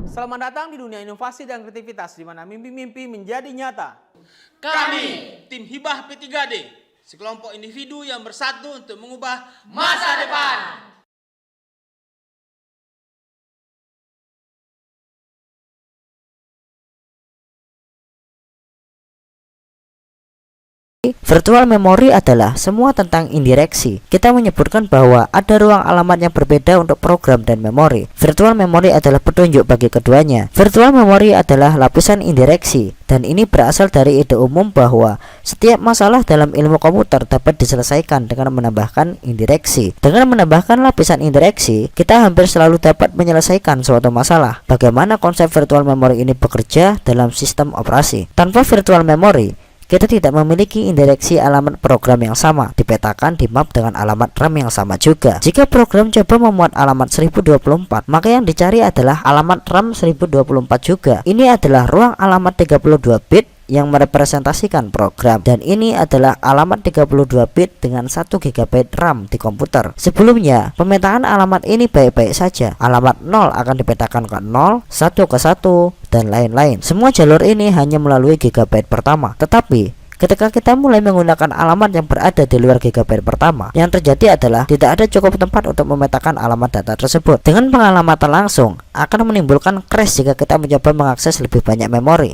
Selamat datang di dunia inovasi dan kreativitas di mana mimpi-mimpi menjadi nyata. Kami, tim Hibah P3D, sekelompok individu yang bersatu untuk mengubah masa depan. Virtual memory adalah semua tentang indireksi. Kita menyebutkan bahwa ada ruang alamat yang berbeda untuk program dan memori. Virtual memory adalah petunjuk bagi keduanya. Virtual memory adalah lapisan indireksi, dan ini berasal dari ide umum bahwa setiap masalah dalam ilmu komputer dapat diselesaikan dengan menambahkan indireksi. Dengan menambahkan lapisan indireksi, kita hampir selalu dapat menyelesaikan suatu masalah. Bagaimana konsep virtual memory ini bekerja dalam sistem operasi? Tanpa virtual memory, kita tidak memiliki indireksi alamat program yang sama, dipetakan di map dengan alamat RAM yang sama juga. Jika program coba memuat alamat 1024, maka yang dicari adalah alamat RAM 1024 juga. Ini adalah ruang alamat 32 bit yang merepresentasikan program, dan ini adalah alamat 32 bit dengan 1 GB RAM di komputer. Sebelumnya, pemetaan alamat ini baik-baik saja. Alamat 0 akan dipetakan ke 0, 1 ke 1, dan lain-lain. Semua jalur ini hanya melalui gigabyte pertama. Tetapi ketika kita mulai menggunakan alamat yang berada di luar gigabyte pertama, yang terjadi adalah tidak ada cukup tempat untuk memetakan alamat data tersebut. Dengan pengalamatan langsung akan menimbulkan crash jika kita mencoba mengakses lebih banyak memori.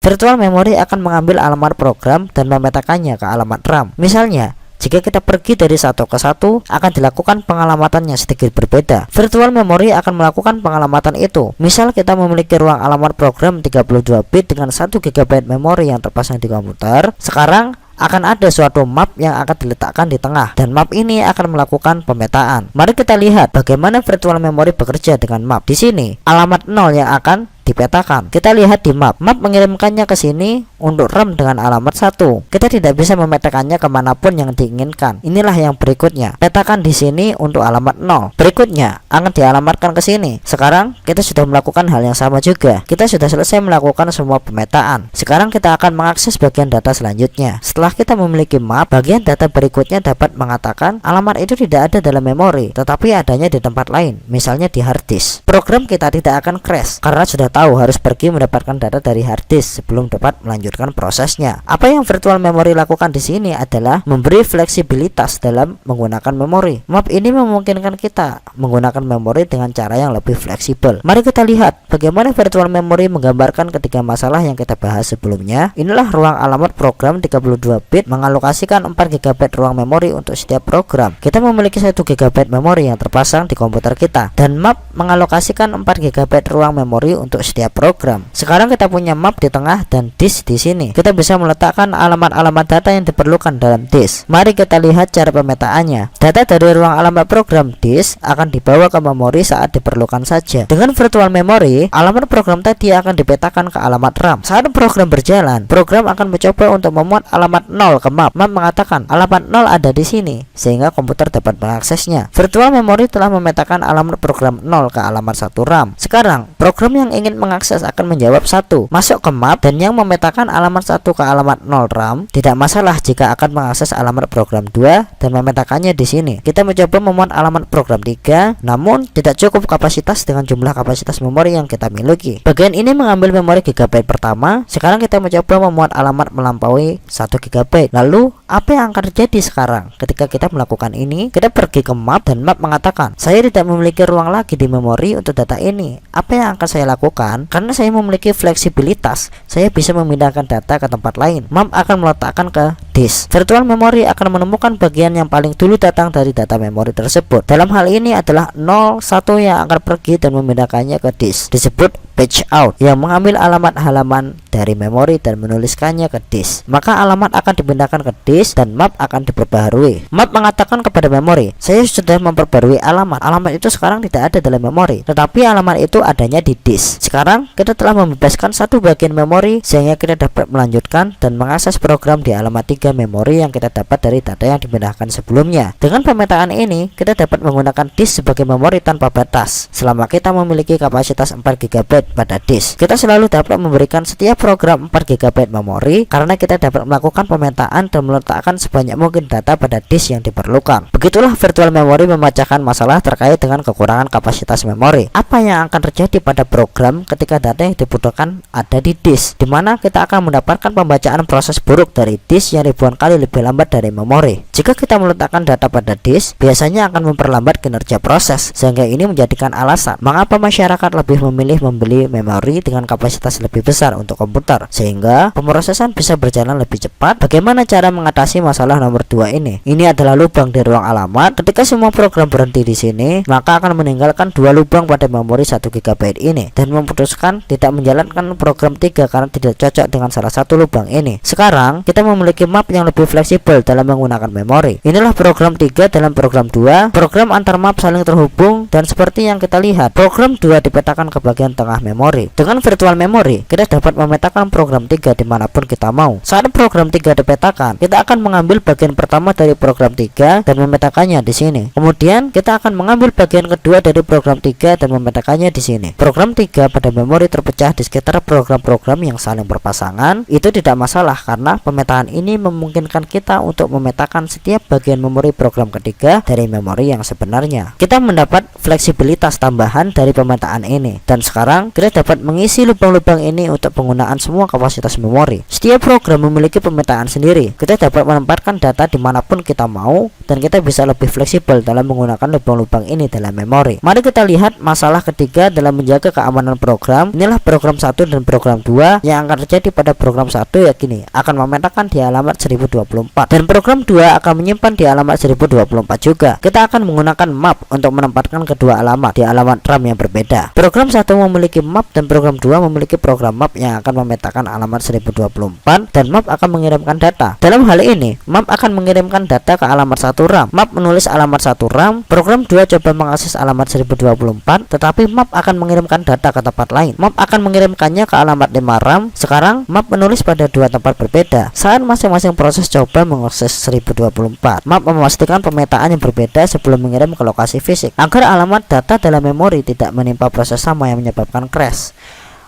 Virtual memory akan mengambil alamat program dan memetakannya ke alamat RAM. Misalnya, jika kita pergi dari satu ke satu, akan dilakukan pengalamannya sedikit berbeda. Virtual memory akan melakukan pengalamatan itu. Misal kita memiliki ruang alamat program 32 bit dengan 1 GB memori yang terpasang di komputer. Sekarang akan ada suatu map yang akan diletakkan di tengah, dan map ini akan melakukan pemetaan. Mari kita lihat bagaimana virtual memory bekerja dengan map. Di sini alamat 0 yang akan dipetakan. Kita lihat di map. Map mengirimkannya ke sini untuk RAM dengan alamat 1. Kita tidak bisa memetakannya kemanapun yang diinginkan. Inilah yang berikutnya. Petakan di sini untuk alamat 0. Berikutnya akan dialamatkan ke sini. Sekarang kita sudah melakukan hal yang sama juga. Kita sudah selesai melakukan semua pemetaan. Sekarang kita akan mengakses bagian data selanjutnya. Setelah kita memiliki map, bagian data berikutnya dapat mengatakan alamat itu tidak ada dalam memori, tetapi adanya di tempat lain, misalnya di hard disk. Program kita tidak akan crash karena sudah tahu harus pergi mendapatkan data dari hard disk sebelum dapat melanjutkan prosesnya. Apa yang virtual memory lakukan di sini adalah memberi fleksibilitas dalam menggunakan memori. Map ini memungkinkan kita menggunakan memori dengan cara yang lebih fleksibel. Mari kita lihat bagaimana virtual memory menggambarkan ketiga masalah yang kita bahas sebelumnya. Inilah ruang alamat program 32 bit mengalokasikan 4 GB ruang memori untuk setiap program. Kita memiliki 1 GB memori yang terpasang di komputer kita, dan map mengalokasikan 4 GB ruang memori untuk setiap program. Sekarang kita punya map di tengah dan disk di sini. Kita bisa meletakkan alamat-alamat data yang diperlukan dalam disk. Mari kita lihat cara pemetaannya. Data dari ruang alamat program disk akan dibawa ke memori saat diperlukan saja. Dengan virtual memory, alamat program tadi akan dipetakan ke alamat RAM. Saat program berjalan, program akan mencoba untuk memuat alamat 0 ke map. Map mengatakan alamat 0 ada di sini, sehingga komputer dapat mengaksesnya. Virtual memory telah memetakan alamat program 0 ke alamat 1 RAM. Sekarang, program yang ingin mengakses akan menjawab 1, masuk ke map, dan yang memetakan alamat 1 ke alamat 0 RAM tidak masalah jika akan mengakses alamat program 2 dan memetakannya di sini. Kita mencoba memuat alamat program 3, namun tidak cukup kapasitas dengan jumlah kapasitas memori yang kita miliki. Bagian ini mengambil memori gigabyte pertama. Sekarang kita mencoba memuat alamat melampaui 1 GB. Lalu apa yang akan terjadi sekarang ketika kita melakukan ini? Kita pergi ke map, dan map mengatakan saya tidak memiliki ruang lagi di memori untuk data ini. Apa yang akan saya lakukan? Karena saya memiliki fleksibilitas, saya bisa memindahkan data ke tempat lain. Map akan meletakkan ke disk. Virtual memory akan menemukan bagian yang paling dulu datang dari data memori tersebut. Dalam hal ini adalah 0, 1 yang akan pergi dan memindahkannya ke disk. Disebut page out, yang mengambil alamat halaman dari memori dan menuliskannya ke disk. Maka alamat akan dipindahkan ke disk dan map akan diperbaharui. Map mengatakan kepada memori, saya sudah memperbarui alamat. Alamat itu sekarang tidak ada dalam memori, tetapi alamat itu adanya di disk. Sekarang kita telah membebaskan satu bagian memori sehingga kita dapat melanjutkan dan mengakses program di alamat giga memori yang kita dapat dari data yang dipindahkan sebelumnya. Dengan pemetaan ini, kita dapat menggunakan disk sebagai memori tanpa batas selama kita memiliki kapasitas 4 GB pada disk. Kita selalu dapat memberikan setiap program 4 GB memori karena kita dapat melakukan pemetaan dan meletakkan sebanyak mungkin data pada disk yang diperlukan. Begitulah virtual memory memecahkan masalah terkait dengan kekurangan kapasitas memori. Apa yang akan terjadi pada program ketika data yang dibutuhkan ada di disk, di mana kita akan mendapatkan pembacaan proses buruk dari disk yang ribuan kali lebih lambat dari memori. Jika kita meletakkan data pada disk, biasanya akan memperlambat kinerja proses, sehingga ini menjadikan alasan mengapa masyarakat lebih memilih membeli memori dengan kapasitas lebih besar untuk komputer, sehingga pemrosesan bisa berjalan lebih cepat. Bagaimana cara mengatasi masalah nomor 2 ini? Ini adalah lubang di ruang alamat. Ketika semua program berhenti di sini, maka akan meninggalkan 2 lubang pada memori 1 GB ini dan memutuskan tidak menjalankan program 3 karena tidak cocok dengan salah satu lubang ini. Sekarang kita memiliki map yang lebih fleksibel dalam menggunakan memori. Inilah program 3 dalam program 2. Program antar map saling terhubung dan seperti yang kita lihat, program 2 dipetakan ke bagian tengah memori. Dengan virtual memory, kita dapat memetakan program 3 dimanapun kita mau. Saat program 3 dipetakan, kita akan mengambil bagian pertama dari program 3 dan memetakannya di sini. Kemudian kita akan mengambil bagian kedua dari program 3 dan memetakannya di sini. Program 3 pada memori terpecah di sekitar program-program yang saling berpasangan. Itu tidak masalah karena pemetaan ini memungkinkan kita untuk memetakan setiap bagian memori program ketiga dari memori yang sebenarnya. Kita mendapat fleksibilitas tambahan dari pemetaan ini, dan sekarang kita dapat mengisi lubang-lubang ini untuk penggunaan semua kapasitas memori. Setiap program memiliki pemetaan sendiri. Kita dapat menempatkan data dimanapun kita mau, dan kita bisa lebih fleksibel dalam menggunakan lubang-lubang ini dalam memori. Mari kita lihat masalah ketiga dalam menjaga keamanan program. Inilah program 1 dan program 2. Yang akan terjadi pada program 1 yakini akan memetakan di alamat 1024, dan program 2 akan menyimpan di alamat 1024 juga. Kita akan menggunakan map untuk menempatkan kedua alamat di alamat RAM yang berbeda. Program 1 memiliki map dan program 2 memiliki program map yang akan memetakan alamat 1024, dan map akan mengirimkan data. Dalam hal ini, map akan mengirimkan data ke alamat 1 RAM. Map menulis alamat 1 RAM. Program 2 coba mengakses alamat 1024, tetapi map akan mengirimkan data ke tempat lain. Map akan mengirimkannya ke alamat 5 RAM. Sekarang map menulis pada 2 tempat berbeda. Saat masing-masing proses coba mengakses 1024, map memastikan pemetaan yang berbeda sebelum mengirim ke lokasi fisik agar alamat data dalam memori tidak menimpa proses sama yang menyebabkan crash.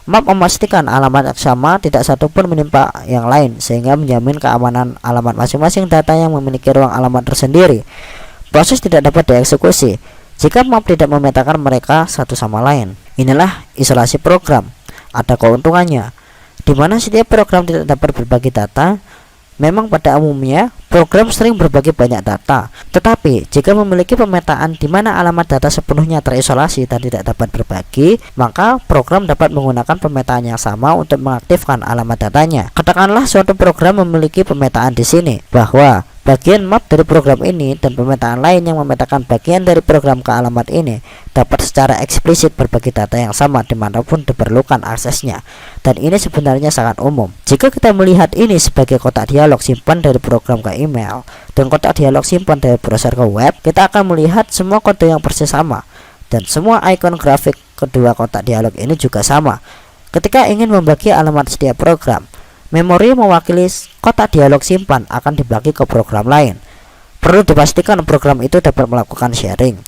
Map memastikan alamat yang sama tidak satupun menimpa yang lain, sehingga menjamin keamanan alamat masing-masing data yang memiliki ruang alamat tersendiri. Proses tidak dapat dieksekusi jika map tidak memetakan mereka satu sama lain. Inilah isolasi program. Ada keuntungannya, di mana setiap program tidak dapat berbagi data. Memang pada umumnya program sering berbagi banyak data, tetapi jika memiliki pemetaan di mana alamat data sepenuhnya terisolasi dan tidak dapat berbagi, maka program dapat menggunakan pemetaan yang sama untuk mengaktifkan alamat datanya. Katakanlah suatu program memiliki pemetaan di sini bahwa bagian map dari program ini dan pemetaan lain yang memetakan bagian dari program ke alamat ini dapat secara eksplisit berbagi data yang sama dimanapun diperlukan aksesnya, dan ini sebenarnya sangat umum. Jika kita melihat ini sebagai kotak dialog simpan dari program ke email dan kotak dialog simpan dari browser ke web, kita akan melihat semua kode yang persis sama, dan semua ikon grafik kedua kotak dialog ini juga sama. Ketika ingin membagi alamat setiap program, memori mewakili kotak dialog simpan akan dibagi ke program lain. Perlu dipastikan program itu dapat melakukan sharing.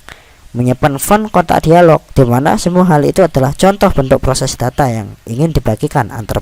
Menyimpan font kotak dialog, di mana semua hal itu adalah contoh bentuk proses data yang ingin dibagikan antar